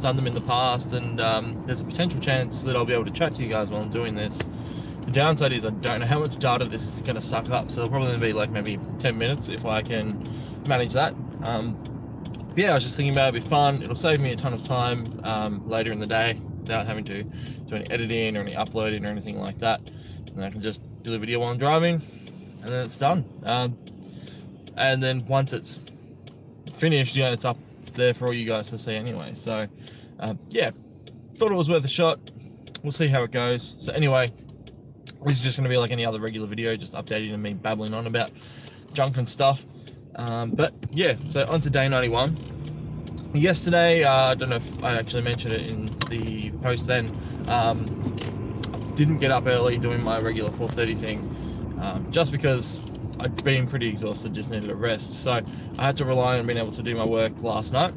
done them in the past, and there's a potential chance that I'll be able to chat to you guys while I'm doing this. The downside is I don't know how much data this is going to suck up, so it'll probably be like maybe 10 minutes if I can manage that. Yeah, I was just thinking about it'd be fun. It'll save me a ton of time later in the day without having to do any editing or any uploading or anything like that. And I can just do the video while I'm driving, and then it's done. And then once it's finished, you know, it's up there for all you guys to see anyway. So yeah, thought it was worth a shot. We'll see how it goes. So anyway, this is just going to be like any other regular video, just updating and me babbling on about junk and stuff. But yeah, so on to day 91. Yesterday, I don't know if I actually mentioned it in the post then, didn't get up early doing my regular 4:30 thing, just because I'd been pretty exhausted, just needed a rest. So I had to rely on being able to do my work last night.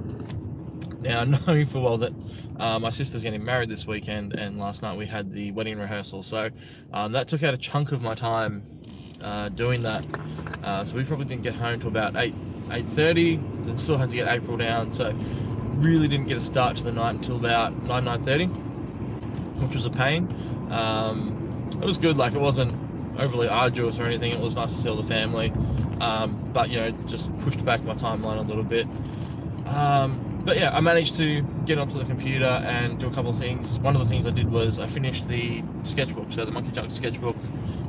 Now, knowing full well that my sister's getting married this weekend, and last night we had the wedding rehearsal, so that took out a chunk of my time doing that. So we probably didn't get home till about 8:30, and still had to get April down, so really didn't get a start to the night until about 9:30, which was a pain. It was good, like it wasn't overly arduous or anything. It was nice to see all the family, but you know, just pushed back my timeline a little bit. But yeah, I managed to get onto the computer and do a couple of things. One of the things I did was I finished the sketchbook, so the Monkey Junk sketchbook,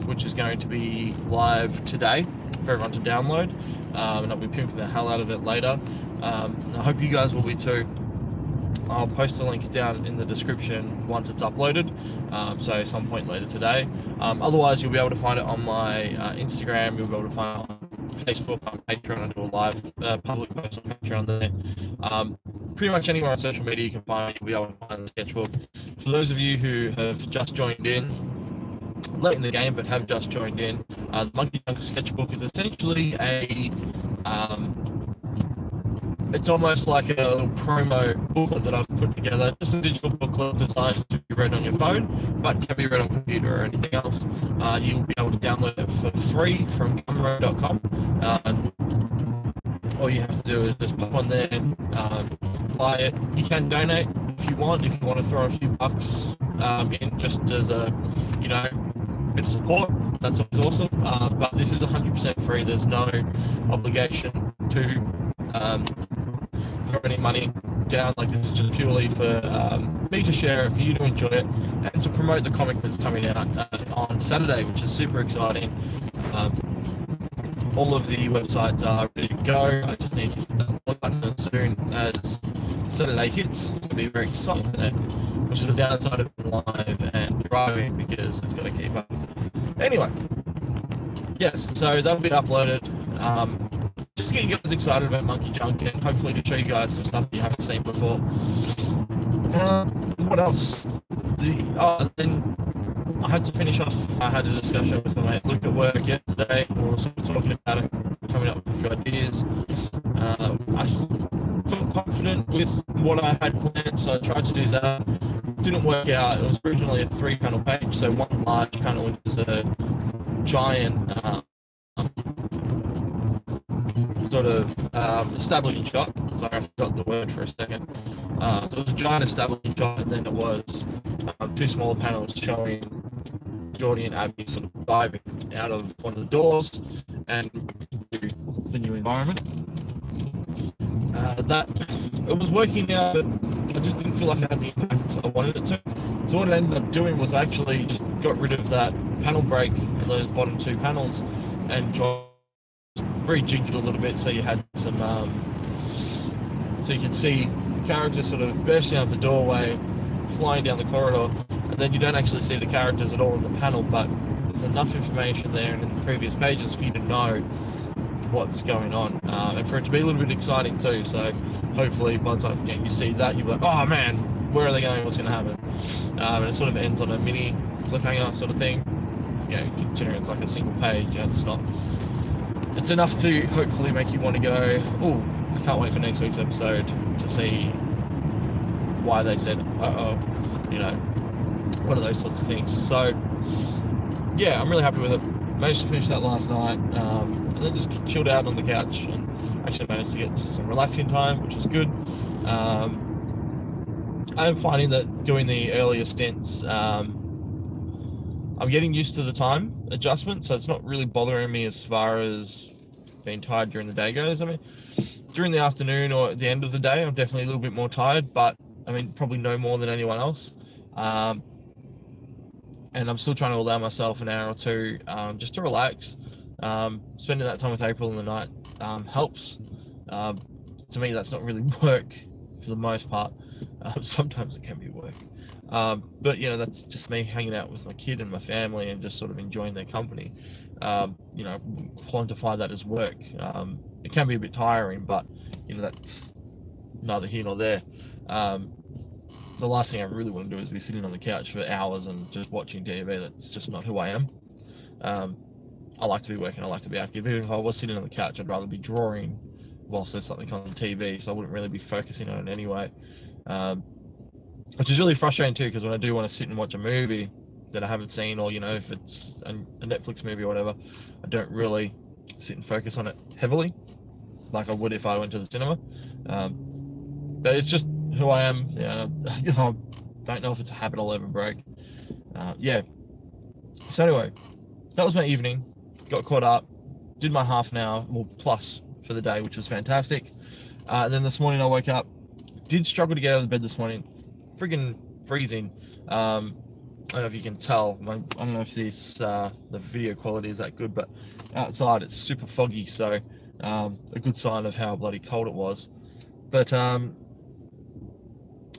which is going to be live today for everyone to download, and I'll be pimping the hell out of it later. I hope you guys will be too. I'll post a link down in the description once it's uploaded, so some point later today. Otherwise, you'll be able to find it on my Instagram, you'll be able to find it on Facebook, on Patreon. I do a live public post on Patreon there. Pretty much anywhere on social media you can find it, you'll be able to find the sketchbook. For those of you who have just joined in, late in the game but have just joined in, the Monkey Junk sketchbook is essentially a it's almost like a little promo booklet that I've put together, just a digital booklet designed to be read on your phone, but can be read on computer or anything else. You'll be able to download it for free from camera.com. All you have to do is just pop on there, buy it. You can donate if you want to throw a few bucks in just as a, you know, bit of support. That's always awesome. But this is 100% free. There's no obligation to throw any money down. Like, this is just purely for me to share, for you to enjoy it, and to promote the comic that's coming out on Saturday, which is super exciting. All of the websites are ready to go. I just need to hit that like button as soon as Saturday hits. It's going to be very exciting for that, which is the downside of being live and driving, because it's got to keep up. Anyway, yes, so that'll be uploaded. Just to get you guys excited about Monkey Junk, and hopefully to show you guys some stuff you haven't seen before. What else? Then I had to finish off. I had a discussion with my mate Luke at work yesterday. We were sort of talking about it, coming up with a few ideas. I felt confident with what I had planned, so I tried to do that. Didn't work out. It was originally a 3-panel page, so one large panel, which is a giant sort of establishing shot. Sorry, I forgot the word for a second. So it was a giant establishing shot, and then it was 2 smaller panels showing Geordie and Abby sort of diving out of one of the doors and into the new environment. That it was working out, but I just didn't feel like it had the impact I wanted it to. So what I ended up doing was I actually just got rid of that panel break and those bottom 2 panels, and rejigged it a little bit so you had some, so you could see characters sort of bursting out the doorway, flying down the corridor, and then you don't actually see the characters at all in the panel, but there's enough information there and in the previous pages for you to know what's going on, and for it to be a little bit exciting too. So hopefully by the time you see that, you'll be like, oh man, where are they going, what's going to happen? And it sort of ends on a mini cliffhanger sort of thing, you know, considering it's like a single page. You know, it's enough to hopefully make you want to go, oh, I can't wait for next week's episode to see why they said you know, one of those sorts of things. So yeah, I'm really happy with it. Managed to finish that last night, and then just chilled out on the couch and actually managed to get to some relaxing time, which was good. I'm finding that doing the earlier stints, I'm getting used to the time adjustment, so it's not really bothering me as far as being tired during the day goes. I mean, during the afternoon or at the end of the day, I'm definitely a little bit more tired, but I mean, probably no more than anyone else. And I'm still trying to allow myself an hour or two just to relax. Spending that time with April in the night helps. To me, that's not really work for the most part. Sometimes it can be work. But you know, that's just me hanging out with my kid and my family and just sort of enjoying their company. You know, quantify that as work. It can be a bit tiring, but you know, that's neither here nor there. The last thing I really want to do is be sitting on the couch for hours and just watching TV. That's just not who I am. I like to be working, I like to be active. Even if I was sitting on the couch, I'd rather be drawing whilst there's something on TV, so I wouldn't really be focusing on it anyway. Which is really frustrating too, because when I do want to sit and watch a movie that I haven't seen, or you know, if it's a Netflix movie or whatever, I don't really sit and focus on it heavily like I would if I went to the cinema. But it's just who I am. Yeah, I don't know if it's a habit I'll ever break. Yeah. So anyway, that was my evening. Got caught up, did my half an hour, well, plus for the day, which was fantastic. And then this morning I woke up, did struggle to get out of the bed this morning. Friggin' freezing. I don't know if you can tell. I don't know if this the video quality is that good, but outside it's super foggy, so a good sign of how bloody cold it was. But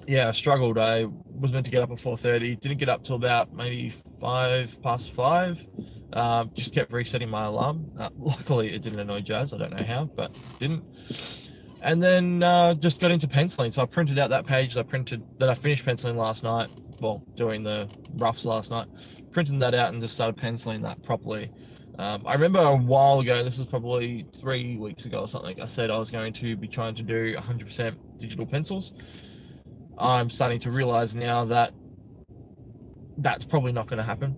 yeah, I struggled. I was meant to get up at 4:30. Didn't get up till about maybe 5:05. Just kept resetting my alarm. Luckily, it didn't annoy Jazz. I don't know how, but it didn't. And then just got into penciling. So I printed out that page that I finished penciling last night. Well, doing the roughs last night. Printed that out and just started penciling that properly. I remember a while ago, this is probably 3 weeks ago or something, I said I was going to be trying to do 100% digital pencils. I'm starting to realize now that that's probably not going to happen.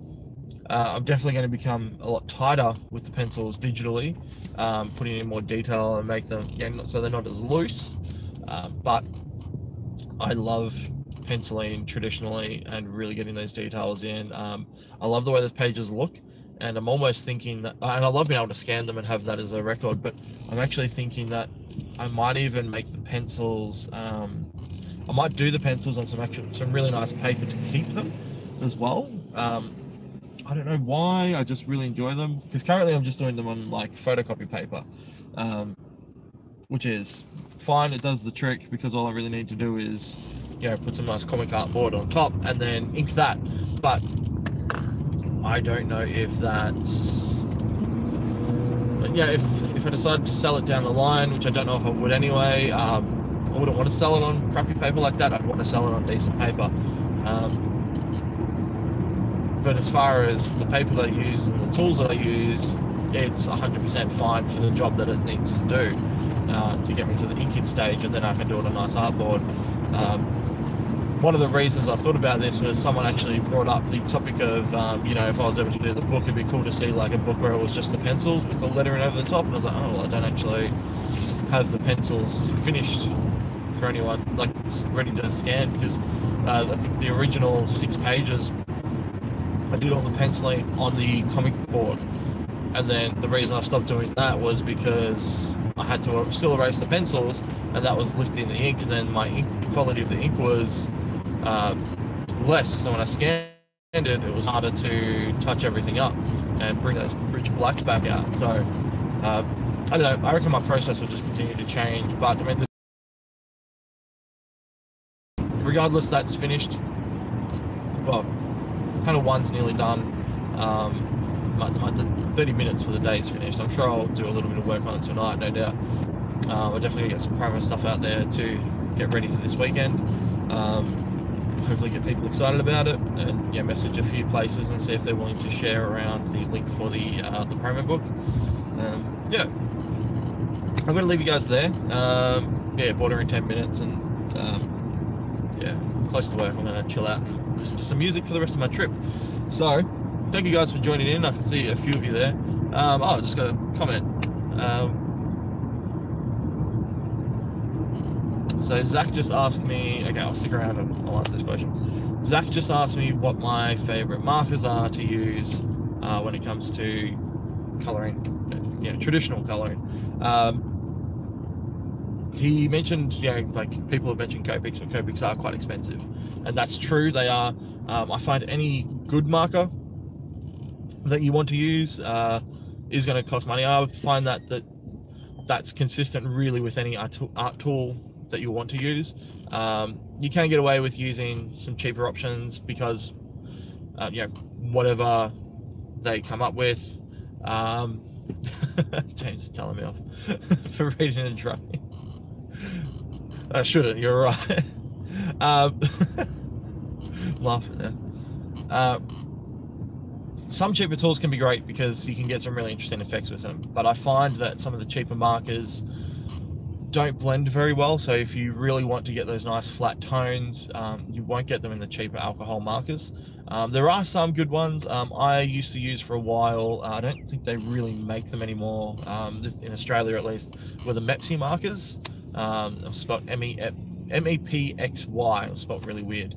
I'm definitely going to become a lot tighter with the pencils digitally, putting in more detail and make them, so they're not as loose. But I love penciling traditionally and really getting those details in. I love the way the pages look, and I'm almost thinking that, and I love being able to scan them and have that as a record, but I'm actually thinking that I might even make the pencils, I might do the pencils on some really nice paper to keep them as well. I don't know why, I just really enjoy them, because currently I'm just doing them on like photocopy paper, which is fine. It does the trick, because all I really need to do is, you know, put some nice comic art board on top and then ink that. But I don't know if that's, but yeah, if I decided to sell it down the line, which I don't know if I would anyway, I wouldn't want to sell it on crappy paper like that. I'd want to sell it on decent paper. But as far as the paper that I use and the tools that I use, it's 100% fine for the job that it needs to do to get me to the inking stage, and then I can do it on a nice artboard. One of the reasons I thought about this was someone actually brought up the topic of, you know, if I was able to do the book, it'd be cool to see like a book where it was just the pencils with the lettering over the top. And I was like, oh, well, I don't actually have the pencils finished for anyone, like ready to scan, because I think the original 6 pages, I did all the penciling on the comic board, and then the reason I stopped doing that was because I had to still erase the pencils, and that was lifting the ink, and then the quality of the ink was less, so when I scanned it, it was harder to touch everything up and bring those rich blacks back out. So I don't know, I reckon my process will just continue to change, but I mean, regardless, that's finished. Well, kind of one's nearly done. My 30 minutes for the day is finished. I'm sure I'll do a little bit of work on it tonight, no doubt. I'll definitely get some promo stuff out there to get ready for this weekend. Hopefully get people excited about it, and yeah, message a few places and see if they're willing to share around the link for the promo book. Yeah, I'm going to leave you guys there. Yeah, bordering 10 minutes, and yeah, close to work. I'm going to chill out and listen to some music for the rest of my trip. So thank you guys for joining in. I can see a few of you there. I just got a comment. So Zach just asked me, okay, I'll stick around and I'll answer this question. Zach just asked me what my favorite markers are to use when it comes to coloring, traditional coloring. He mentioned, like people have mentioned Copics, but Copics are quite expensive, and that's true. They are. I find any good marker that you want to use is going to cost money. I find that's consistent really with any art tool that you want to use. You can get away with using some cheaper options because whatever they come up with. James is telling me off for reading and driving. I shouldn't, you're right. Laughing now. Some cheaper tools can be great because you can get some really interesting effects with them, but I find that some of the cheaper markers don't blend very well. So if you really want to get those nice flat tones, you won't get them in the cheaper alcohol markers. There are some good ones. I used to use for a while, I don't think they really make them anymore, in Australia at least, were the Mepsi markers. Spelled M-E-P-X-Y, spelled really weird.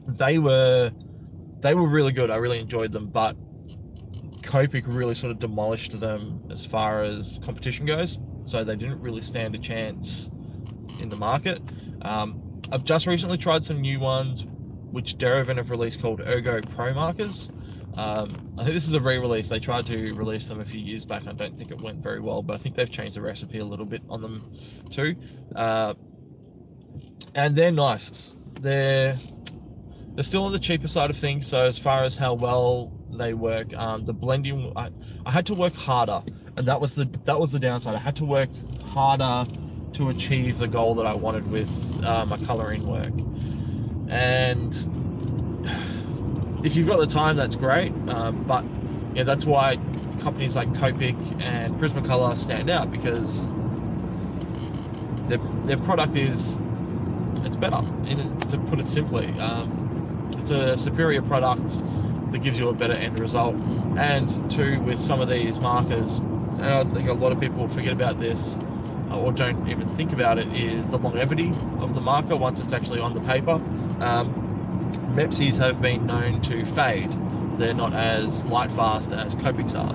They were really good. I really enjoyed them, but Copic really sort of demolished them as far as competition goes, so they didn't really stand a chance in the market. I've just recently tried some new ones which Derivan have released called Ergo Pro markers. I think this is a re-release. They tried to release them a few years back. I don't think it went very well, but I think they've changed the recipe a little bit on them too. And they're nice. They're still on the cheaper side of things, so as far as how well they work, the blending, I had to work harder, and that was the downside. I had to work harder to achieve the goal that I wanted with my coloring work. And if you've got the time, that's great, but that's why companies like Copic and Prismacolor stand out, because their product it's better, to put it simply. It's a superior product that gives you a better end result. And two, with some of these markers, and I think a lot of people forget about this or don't even think about it, is the longevity of the marker once it's actually on the paper. Mepsis have been known to fade. They're not as light fast as Copics are.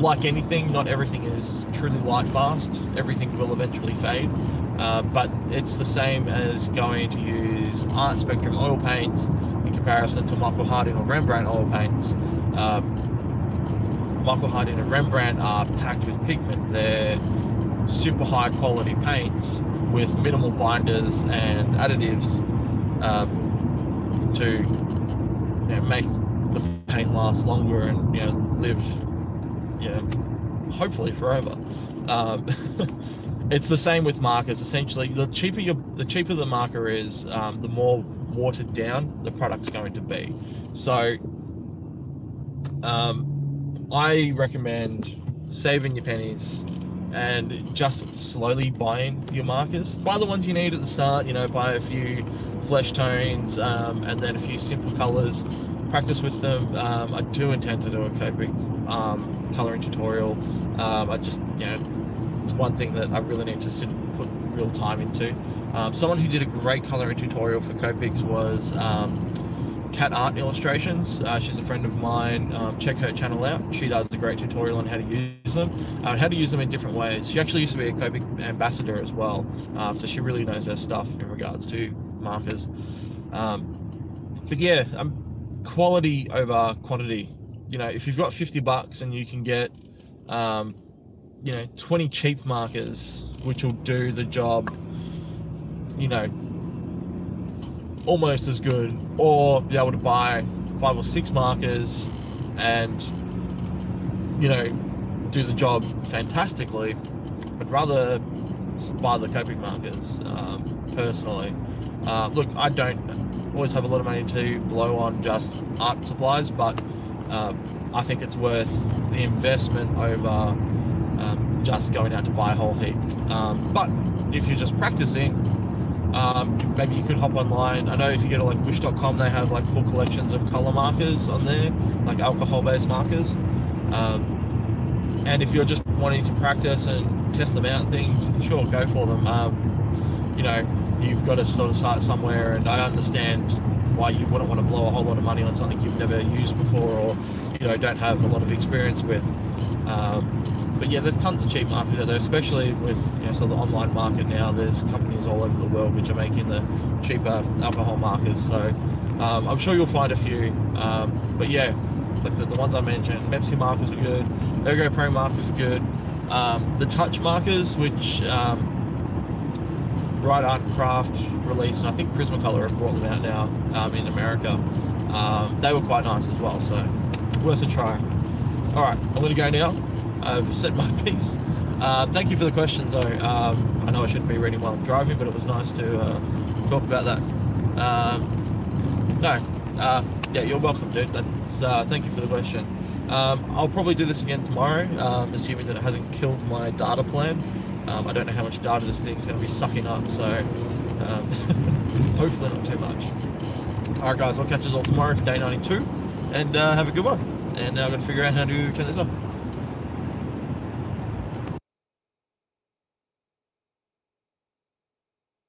Like anything, not everything is truly light fast. Everything will eventually fade. But it's the same as going to use Art Spectrum oil paints in comparison to Michael Harding or Rembrandt oil paints. Michael Harding and Rembrandt are packed with pigment. They're super high quality paints with minimal binders and additives to make the paint last longer and live hopefully forever. It's the same with markers. Essentially, the cheaper the marker is, the more watered down the product's going to be. So I recommend saving your pennies and just slowly buying your markers. Buy the ones you need at the start, buy a few flesh tones, and then a few simple colors. Practice with them. I do intend to do a Copic coloring tutorial. I just, it's one thing that I really need to sit and put real time into. Someone who did a great coloring tutorial for Copics was Cat Art Illustrations. She's a friend of mine. Check her channel out. She does a great tutorial on how to use them, and how to use them in different ways. She actually used to be a Copic ambassador as well, so she really knows her stuff in regards to markers. But yeah, quality over quantity. If you've got $50 and you can get 20 cheap markers which will do the job almost as good, or be able to buy 5 or 6 markers and do the job fantastically, I'd rather buy the Copic markers personally. Look, I don't always have a lot of money to blow on just art supplies, but I think it's worth the investment over just going out to buy a whole heap. But if you're just practicing, maybe you could hop online. I know if you go to like wish.com, they have like full collections of color markers on there, like alcohol based markers. And if you're just wanting to practice and test them out and things, sure, go for them. You know, you've got to sort of start somewhere, and I understand why you wouldn't want to blow a whole lot of money on something you've never used before, or you know, don't have a lot of experience with. But yeah, there's tons of cheap markers out there, especially with, you know, so the online market now. There's companies all over the world which are making the cheaper alcohol markers. So I'm sure you'll find a few. But yeah, like I said, the ones I mentioned, Pepsi markers are good, Ergo Pro markers are good. The touch markers, which Right Art and Craft released, and I think Prismacolor have brought them out now in America. They were quite nice as well, so worth a try. All right, I'm going to go now. I've said my piece. Thank you for the questions, though. I know I shouldn't be reading while I'm driving, but it was nice to talk about that. Yeah, you're welcome, dude. That's thank you for the question. I'll probably do this again tomorrow, assuming that it hasn't killed my data plan. I don't know how much data this thing's going to be sucking up, so hopefully not too much. Alright guys, I'll catch us all tomorrow for day 92, and have a good one. And now I'm going to figure out how to turn this off.